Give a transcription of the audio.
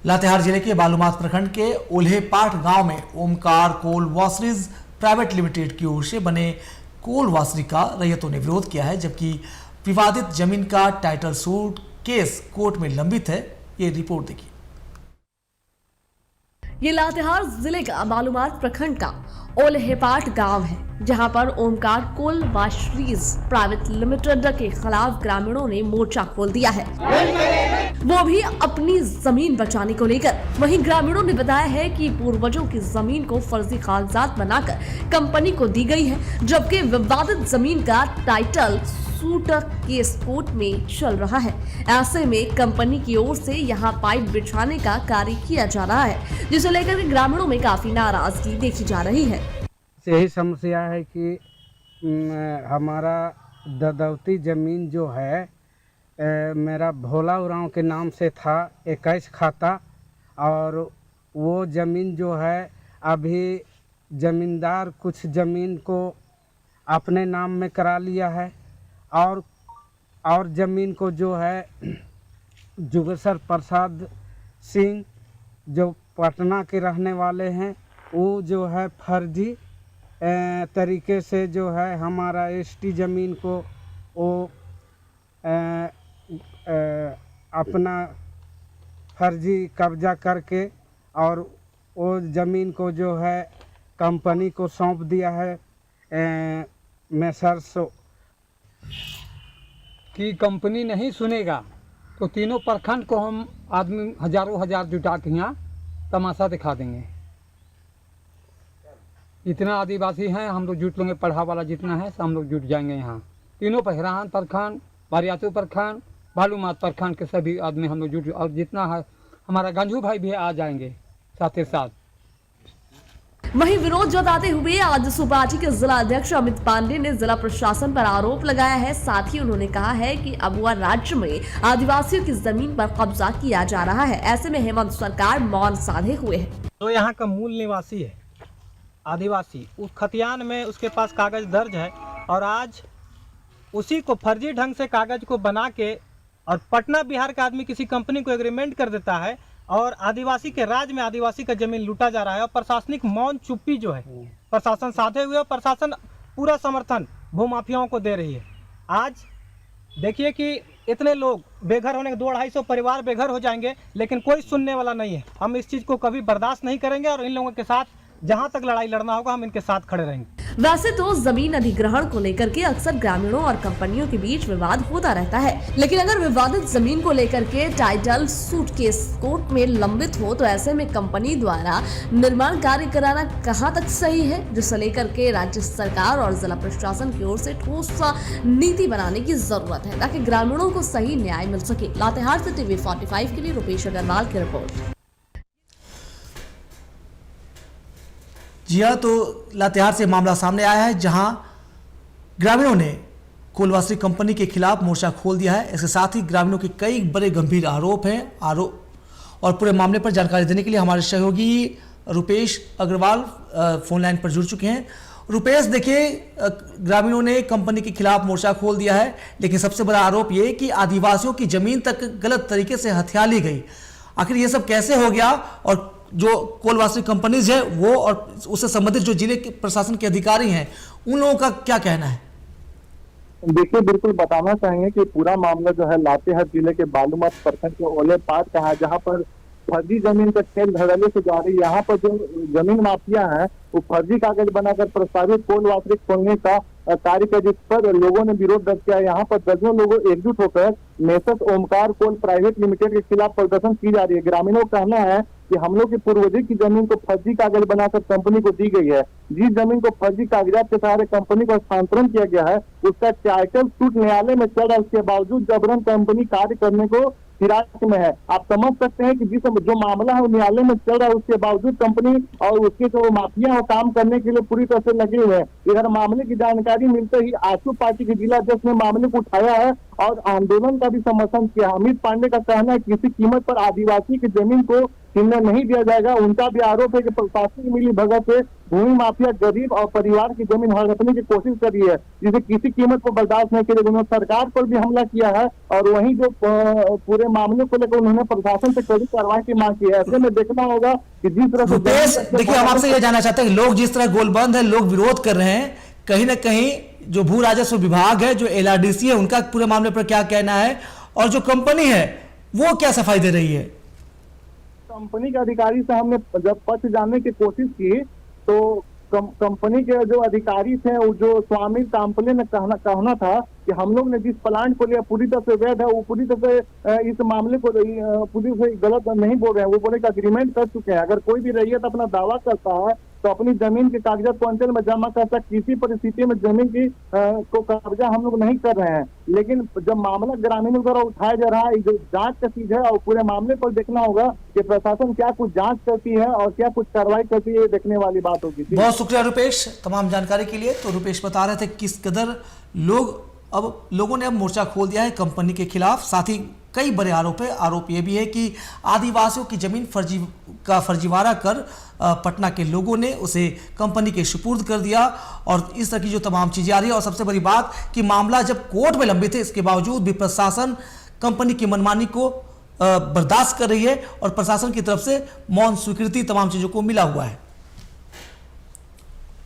लातेहार जिले के बालूमाथ प्रखंड के उल्हेपाट गांव में ओमकार कोल वॉशरीज प्राइवेट लिमिटेड की ओर से बने कोल वॉशरी का रैयतों ने विरोध किया है, जबकि विवादित जमीन का टाइटल सूट केस कोर्ट में लंबित है। ये रिपोर्ट देखिए। ये लातेहार जिले का बालूमाथ प्रखंड का उल्हेपाट गांव है, जहां पर ओमकार कोल वॉशरीज प्राइवेट लिमिटेड के खिलाफ ग्रामीणों ने मोर्चा खोल दिया है, वो भी अपनी जमीन बचाने को लेकर। वहीं ग्रामीणों ने बताया है कि पूर्वजों की जमीन को फर्जी कागजात बनाकर कंपनी को दी गई है, जबकि विवादित जमीन का टाइटल सूट केस कोर्ट में चल रहा है। ऐसे में कंपनी की ओर से यहां पाइप बिछाने का कार्य किया जा रहा है, जिसे लेकर ग्रामीणों में काफी नाराजगी देखी जा रही है। यही समस्या है कि हमारा ददौती ज़मीन जो है मेरा भोला उरांव के नाम से था 21 खाता, और वो ज़मीन जो है अभी ज़मींदार कुछ ज़मीन को अपने नाम में करा लिया है, और ज़मीन को जो है जुगेश्वर प्रसाद सिंह जो पटना के रहने वाले हैं, वो जो है फर्जी तरीके से जो है हमारा एसटी ज़मीन को वो अपना फर्जी कब्जा करके और वो ज़मीन को जो है कंपनी को सौंप दिया है। मैसर्स कि कंपनी नहीं सुनेगा तो तीनों प्रखंड को हम आदमी हजारों हजार जुटा के यहाँ तमाशा दिखा देंगे। इतना आदिवासी हैं, हम लोग जुट लेंगे, पढ़ा वाला जितना है सब हम लोग जुट जाएंगे यहाँ। तीनों हिरान प्रखंड, बारियातू प्रखंड, बालूमाथ प्रखंड के सभी आदमी हम लोग जुट, और जितना है हमारा गंजू भाई भी आ जाएंगे साथ ही साथ। वहीं विरोध जताते हुए आजसू पार्टी के जिला अध्यक्ष अमित पांडे ने जिला प्रशासन पर आरोप लगाया है। साथ ही उन्होंने कहा है कि अबुआ राज्य में आदिवासियों की जमीन पर कब्जा किया जा रहा है। ऐसे में हेमंत सरकार मौन साधे हुए है। तो यहाँ का मूल निवासी है आदिवासी, उस खतियान में उसके पास कागज दर्ज है, और आज उसी को फर्जी ढंग से कागज को बना के और पटना बिहार का आदमी किसी कंपनी को एग्रीमेंट कर देता है, और आदिवासी के राज में आदिवासी का जमीन लूटा जा रहा है। और प्रशासनिक मौन चुप्पी जो है प्रशासन साधे हुए, और प्रशासन पूरा समर्थन भूमाफियाओं को दे रही है। आज देखिए कि इतने लोग बेघर होने के 200-250 परिवार बेघर हो जाएंगे, लेकिन कोई सुनने वाला नहीं है। हम इस चीज़ को कभी बर्दाश्त नहीं करेंगे, और इन लोगों के साथ जहां तक लड़ाई लड़ना होगा हम इनके साथ खड़े रहेंगे। वैसे तो जमीन अधिग्रहण को लेकर के अक्सर ग्रामीणों और कंपनियों के बीच विवाद होता रहता है, लेकिन अगर विवादित जमीन को लेकर के टाइटल सूट केस कोर्ट में लंबित हो, तो ऐसे में कंपनी द्वारा निर्माण कार्य कराना कहां तक सही है, जिसे लेकर के राज्य सरकार और जिला प्रशासन की ओर से ठोस नीति बनाने की जरूरत है, ताकि ग्रामीणों को सही न्याय मिल सके। लातेहार से TV 45 के लिए रुपेश अग्रवाल की रिपोर्ट। जी हाँ, तो लातेहार से मामला सामने आया है, जहां ग्रामीणों ने कोल वॉशरी कंपनी के खिलाफ मोर्चा खोल दिया है। इसके साथ ही ग्रामीणों के कई बड़े गंभीर आरोप और पूरे मामले पर जानकारी देने के लिए हमारे सहयोगी रुपेश अग्रवाल फोन लाइन पर जुड़ चुके हैं। रुपेश, देखिए, ग्रामीणों ने कंपनी के खिलाफ मोर्चा खोल दिया है, लेकिन सबसे बड़ा आरोप ये कि आदिवासियों की जमीन तक गलत तरीके से हथिया ली गई। आखिर ये सब कैसे हो गया, और जो कोल वॉशरी कंपनीज है वो और उससे संबंधित जो जिले के प्रशासन के अधिकारी हैं, उन लोगों का क्या कहना है? देखिए, बिल्कुल बताना चाहेंगे कि पूरा मामला जो है लातेहार जिले के बालूमाथ प्रखंड के उल्हेपाट का है, जहां पर फर्जी जमीन का खेल धड़ल्ले से जा रही है। यहाँ पर जो जमीन माफिया है वो फर्जी कागज बनाकर प्रस्तावित कोल वॉशरी खोलने का कार्य का, जिस पर लोगों ने विरोध दर्ज किया। यहाँ पर दर्जनों लोग एकजुट होकर मेसर्स ओमकार कोल प्राइवेट लिमिटेड के खिलाफ प्रदर्शन की जा रही है। ग्रामीणों का कहना है कि हम लोग के पूर्वजों की जमीन को फर्जी कागज बनाकर कंपनी को दी गई है। जिस जमीन को फर्जी कागजात के सहारे कंपनी को हस्तांतरण किया गया है, उसका टाइटल सूट न्यायालय में चल रहा है। उसके बावजूद जबरन कंपनी कार्य करने को फिराक में है। आप समझ सकते हैं कि जो मामला है वो न्यायालय में चल रहा है, उसके बावजूद कंपनी और उसके जो माफिया है काम करने के लिए पूरी तरह से लगे हुए हैं। इधर मामले की जानकारी मिलते ही आजसू पार्टी के जिला अध्यक्ष ने मामले को उठाया है और आंदोलन का भी समर्थन किया। अमित पांडे का कहना है कि किसी कीमत पर आदिवासी की जमीन को छीनने नहीं दिया जाएगा। उनका भी आरोप है कि प्रशासन की मिली भगत से भूमि माफिया गरीब और परिवार की जमीन हड़पने की कोशिश कर रही है, जिसे किसी कीमत पर बर्दाश्त नहीं करेगी। उन्होंने सरकार पर भी हमला किया है और वहीं जो पूरे मामले को लेकर उन्होंने प्रशासन से कड़ी कार्रवाई की मांग की है। ऐसे में देखना होगा कि जिस तरह से रुपेश, देखिए हम आपसे ये जानना चाहते हैं कि लोग जिस तरह गोलबंद है, लोग विरोध कर रहे हैं, कहीं ना कहीं जो भू राजस्व विभाग है, जो LRDC है, उनका पूरे मामले पर क्या कहना है और जो कंपनी है वो क्या सफाई दे रही है? कंपनी के अधिकारी से हमने जब पक्ष जानने की कोशिश की तो कंपनी के जो अधिकारी थे, वो जो स्वामी काम्पले ने कहना था कि हम लोग ने जिस प्लांट को लिया पूरी तरह से वैध है, वो पूरी तरह से इस मामले को पूरी तरह से गलत नहीं बोल रहे हैं। वो बोले कि अग्रीमेंट कर चुके हैं। अगर कोई भी रैयत अपना दावा करता है तो अपनी जमीन के कागजात को अंचल में जमा कर सकता। किसी परिस्थिति में जमीन की को कब्जा हम लोग नहीं कर रहे हैं, लेकिन जब मामला ग्रामीणों द्वारा उठाया जा रहा है, जो जांच का चीज है और पूरे मामले पर देखना होगा कि प्रशासन क्या कुछ जांच करती है और क्या कुछ कार्रवाई करती है, ये देखने वाली बात होगी। बहुत शुक्रिया रुपेश तमाम जानकारी के लिए। तो रुपेश बता रहे थे किस कदर लोगों ने अब मोर्चा खोल दिया है कंपनी के खिलाफ। साथ ही कई बड़े आरोप ये भी है कि आदिवासियों की जमीन फर्जीवाड़ा कर पटना के लोगों ने उसे कंपनी के सुपुर्द कर दिया और इस तरह की जो तमाम चीजें आ रही है। और सबसे बड़ी बात कि मामला जब कोर्ट में लंबित है, इसके बावजूद भी प्रशासन कंपनी की मनमानी को बर्दाश्त कर रही है और प्रशासन की तरफ से मौन स्वीकृति तमाम चीजों को मिला हुआ है।